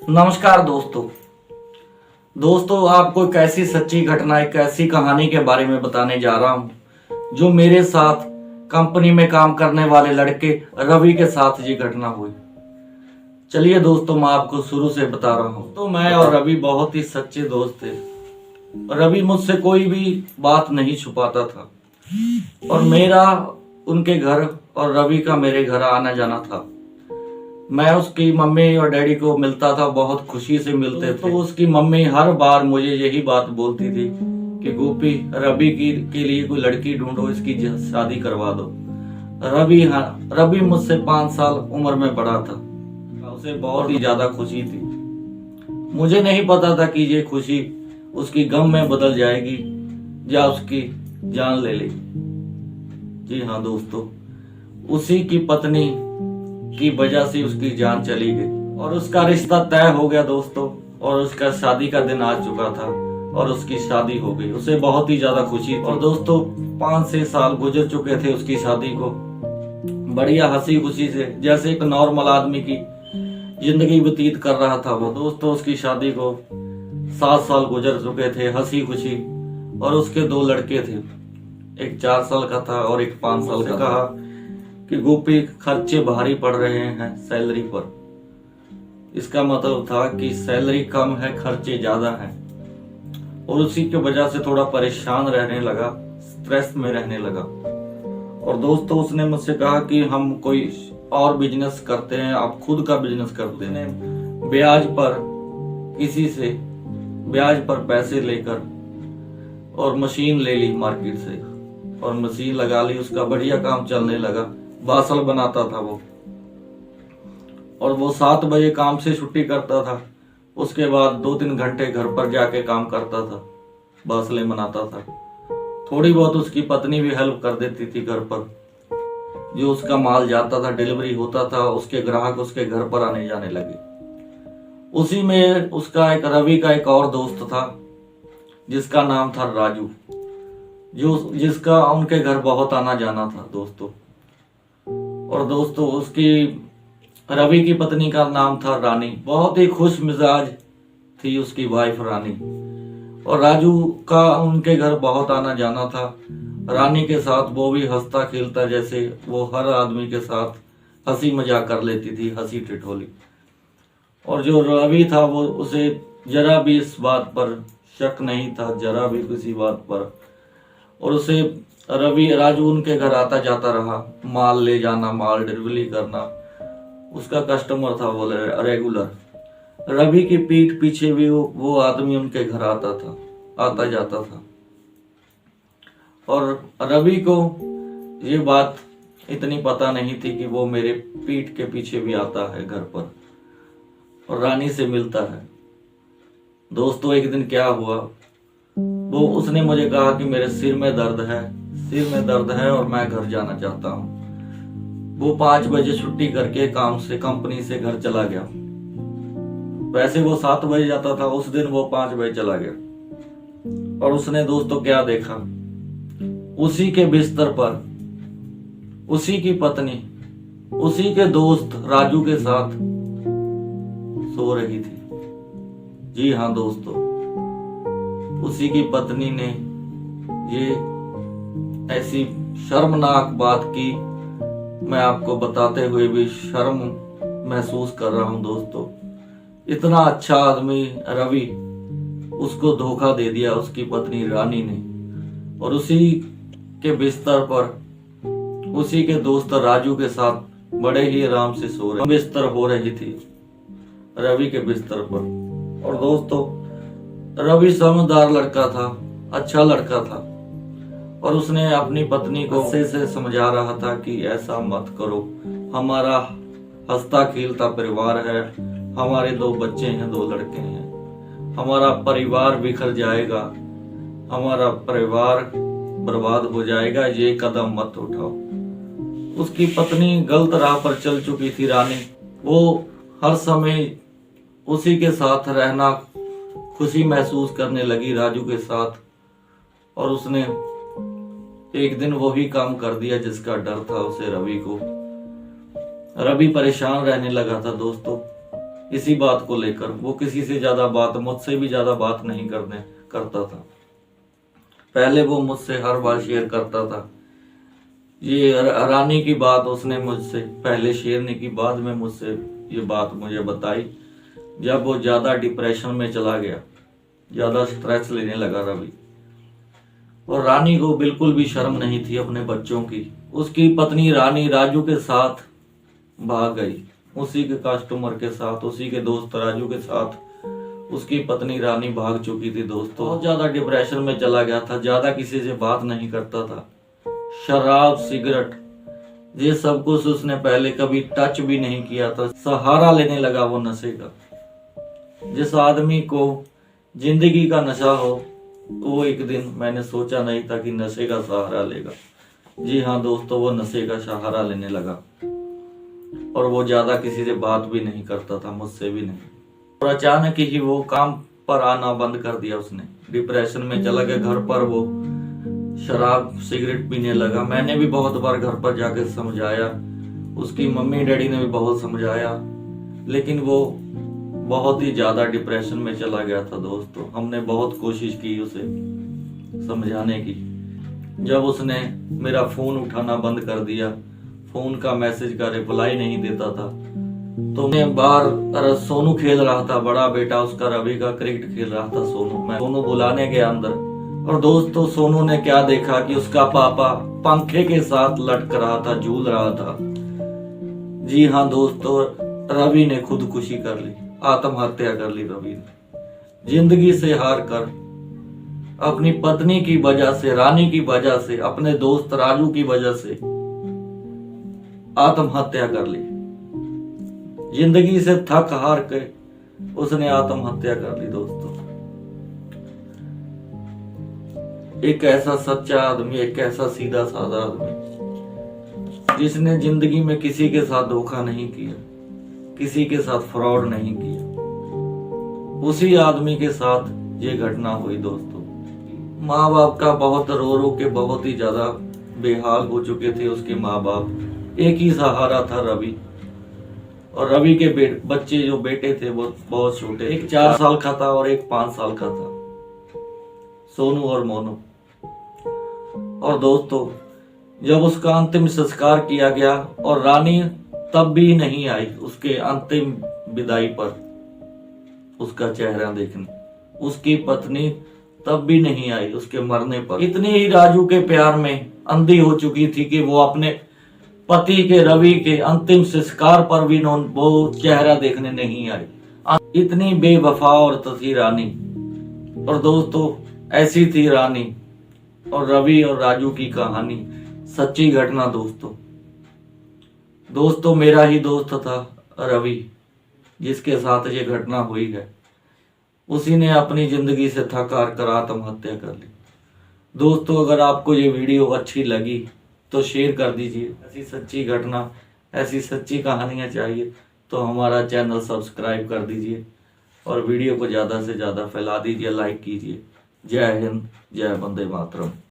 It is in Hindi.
नमस्कार दोस्तों आपको एक ऐसी सच्ची घटना, एक ऐसी कहानी के बारे में बताने जा रहा हूं जो मेरे साथ कंपनी में काम करने वाले लड़के रवि के साथ ये घटना हुई। चलिए दोस्तों, मैं आपको शुरू से बता रहा हूं। तो मैं और रवि बहुत ही सच्चे दोस्त थे। रवि मुझसे कोई भी बात नहीं छुपाता था और मेरा उनके घर और रवि का मेरे घर आना जाना था। मैं उसकी मम्मी और डैडी को मिलता था, बहुत खुशी से मिलते थे। तो उसकी मम्मी हर बार मुझे यही बात बोलती थी कि गोपी, रवि के लिए कोई लड़की ढूंढो, इसकी शादी करवा दो। रवि मुझसे 5 साल उम्र में बड़ा था। उसे बहुत ही ज्यादा खुशी थी। मुझे नहीं पता था कि ये खुशी उसकी गम में बदल जाएगी या उसकी जान ले लेगी। जी हाँ दोस्तों, उसी की पत्नी की वजह से उसकी जान चली गई और उसका रिश्ता तय हो गया दोस्तों। और उसका शादी का दिन आ चुका था और उसकी शादी हो गई। उसे बहुत ही ज्यादा खुशी थी। और दोस्तों 5-6 साल गुजर चुके थे उसकी शादी को, बढ़िया हंसी खुशी से, जैसे एक नॉर्मल आदमी की जिंदगी व्यतीत कर रहा था वो। दोस्तों उसकी शादी को 7 साल गुजर चुके थे हंसी खुशी। और उसके 2 लड़के थे, एक 4 साल का था और एक 5 साल का। कहा कि गोपी, खर्चे भारी पड़ रहे हैं सैलरी पर। इसका मतलब था कि सैलरी कम है, खर्चे ज्यादा हैं। और उसी की वजह से थोड़ा परेशान रहने लगा, स्ट्रेस में रहने लगा। और दोस्तों उसने मुझसे कहा कि हम कोई और बिजनेस करते हैं, आप खुद का बिजनेस करते हैं। ब्याज पर किसी से ब्याज पर पैसे लेकर और मशीन ले ली मार्केट से और मशीन लगा ली। उसका बढ़िया काम चलने लगा। बासल बनाता था वो, और वो 7 बजे काम से छुट्टी करता था। उसके बाद 2-3 घंटे घर पर जाके काम करता था, बासलें बनाता था। थोड़ी बहुत उसकी पत्नी भी हेल्प कर देती थी घर पर। जो उसका माल जाता था, डिलीवरी होता था, उसके ग्राहक उसके घर पर आने जाने लगे। उसी में उसका एक रवि का एक और दोस्त था जिसका नाम था राजू, जिसका उनके घर बहुत आना जाना था दोस्तों। और दोस्तों उसकी रवि की पत्नी का नाम था रानी। बहुत ही खुश मिजाज थी उसकी वाइफ रानी। और राजू का उनके घर बहुत आना जाना था। रानी के साथ वो भी हंसता खेलता, जैसे वो हर आदमी के साथ हंसी मजाक कर लेती थी, हंसी ठिठोली। और जो रवि था वो, उसे जरा भी इस बात पर शक नहीं था, जरा भी किसी बात पर। और उसे राजू उनके घर आता जाता रहा, माल ले जाना, माल डिलीवरी करना, उसका कस्टमर था वो रेगुलर। रवि की पीठ पीछे भी वो आदमी उनके घर आता जाता था। और रवि को ये बात इतनी पता नहीं थी कि वो मेरे पीठ के पीछे भी आता है घर पर और रानी से मिलता है। दोस्तों एक दिन क्या हुआ, उसने मुझे कहा कि मेरे सिर में दर्द है और मैं घर जाना चाहता हूँ। वो 5 बजे छुट्टी करके काम से, कंपनी से घर चला गया। वैसे वो 7 बजे जाता था, उस दिन वो 5 बजे चला गया। और उसने दोस्तों क्या देखा, उसी के बिस्तर पर उसी की पत्नी उसी के दोस्त राजू के साथ सो रही थी। जी हाँ दोस्तों, उसी की पत्नी ने ये ऐसी शर्मनाक बात की, मैं आपको बताते हुए भी शर्म महसूस कर रहा हूं दोस्तों। इतना अच्छा आदमी रवि, उसको धोखा दे दिया उसकी पत्नी रानी ने। और उसी के बिस्तर पर उसी के दोस्त राजू के साथ बड़े ही आराम से बिस्तर हो रही थी रवि के बिस्तर पर। और दोस्तों रवि समझदार लड़का था, अच्छा लड़का था। और उसने अपनी पत्नी को अच्छे से समझा रहा था कि ऐसा मत करो, हमारा हंसता खेलता परिवार है, हमारे 2 बच्चे हैं, 2 लड़के हैं, हमारा परिवार बिखर जाएगा, हमारा परिवार बर्बाद हो जाएगा, ये कदम मत उठाओ। उसकी पत्नी गलत राह पर चल चुकी थी रानी। वो हर समय उसी के साथ रहना, खुशी महसूस करने लगी राजू के साथ। और उसने एक दिन वही काम कर दिया जिसका डर था उसे, रवि को। रवि परेशान रहने लगा था दोस्तों। इसी बात को लेकर। वो किसी से ज्यादा बात, मुझसे भी ज्यादा बात नहीं करता था। पहले वो मुझसे हर बार शेयर करता था। ये रानी की बात उसने मुझसे पहले शेयर नहीं की, बाद में मुझसे ये बात मुझे बताई जब वो ज्यादा डिप्रेशन में चला गया, ज्यादा स्ट्रेस लेने लगा रवि। और रानी को बिल्कुल भी शर्म नहीं थी अपने बच्चों की। उसकी पत्नी रानी राजू के साथ भाग गई, उसी के कस्टमर के साथ, उसी के दोस्त राजू के साथ उसकी पत्नी रानी भाग चुकी थी दोस्तों। बहुत ज्यादा डिप्रेशन में चला गया था, ज्यादा किसी से बात नहीं करता था। शराब, सिगरेट, ये सब कुछ उसने पहले कभी टच भी नहीं किया था। सहारा लेने लगा वो नशे का। जिस आदमी को जिंदगी का नशा हो, वो एक दिन मैंने सोचा नहीं था कि नशे का सहारा लेगा। जी हाँ दोस्तों, वो नशे का सहारा लेने लगा और वो ज्यादा किसी से बात भी नहीं करता था, मुझसे भी नहीं। और अचानक ही वो काम पर आना बंद कर दिया उसने। डिप्रेशन में चला गया। घर पर वो शराब, सिगरेट पीने लगा। मैंने भी बहुत बार घर पर जाकर समझाया, उसकी मम्मी डैडी ने भी बहुत समझाया, लेकिन वो बहुत ही ज्यादा डिप्रेशन में चला गया था दोस्तों। हमने बहुत कोशिश की उसे समझाने की। जब उसने मेरा फोन उठाना बंद कर दिया, फोन का मैसेज का रिप्लाई नहीं देता था, तो मैं बाहर सोनू खेल रहा था, बड़ा बेटा उसका रवि का क्रिकेट खेल रहा था सोनू। मैं सोनू बुलाने गया अंदर, और दोस्तों सोनू ने क्या देखा कि उसका पापा पंखे के साथ लटक रहा था, झूल रहा था। जी हाँ दोस्तों, रवि ने खुदकुशी कर ली, आत्महत्या कर ली रवि ने। जिंदगी से हार कर, अपनी पत्नी की वजह से, रानी की वजह से, अपने दोस्त राजू की वजह से आत्महत्या कर ली। जिंदगी से थक हार के उसने आत्महत्या कर ली दोस्तों। एक ऐसा सच्चा आदमी, एक ऐसा सीधा साधा आदमी जिसने जिंदगी में किसी के साथ धोखा नहीं किया, किसी के साथ फ्रॉड नहीं किया, उसी आदमी के साथ ये घटना हुई दोस्तों। माँ बाप का बहुत रो रो के बहुत ही ज्यादा बेहाल हो चुके थे उसके माँ बाप। एक ही सहारा था रवि, और रवि के बच्चे जो बेटे थे वो बहुत छोटे, एक 4 साल का था और एक 5 साल का था, सोनू और मोनू। और दोस्तों जब उसका अंतिम संस्कार किया गया और रानी तब भी नहीं आई उसके अंतिम विदाई पर उसका चेहरा देखने, उसकी पत्नी तब भी नहीं आई उसके मरने पर। इतनी ही राजू के प्यार में अंधी हो चुकी थी कि वो अपने पति के रवि के अंतिम संस्कार पर भी वो चेहरा देखने नहीं आई। इतनी बेवफा औरत थी रानी। और दोस्तों ऐसी थी रानी और रवि और राजू की कहानी, सच्ची घटना दोस्तों मेरा ही दोस्त था रवि, जिसके साथ ये घटना हुई है। उसी ने अपनी जिंदगी से थक हार कर आत्महत्या कर ली। दोस्तों अगर आपको ये वीडियो अच्छी लगी तो शेयर कर दीजिए। ऐसी सच्ची घटना, ऐसी सच्ची कहानियां चाहिए तो हमारा चैनल सब्सक्राइब कर दीजिए और वीडियो को ज़्यादा से ज़्यादा फैला दीजिए, लाइक कीजिए। जय हिंद, जय वंदे मातरम।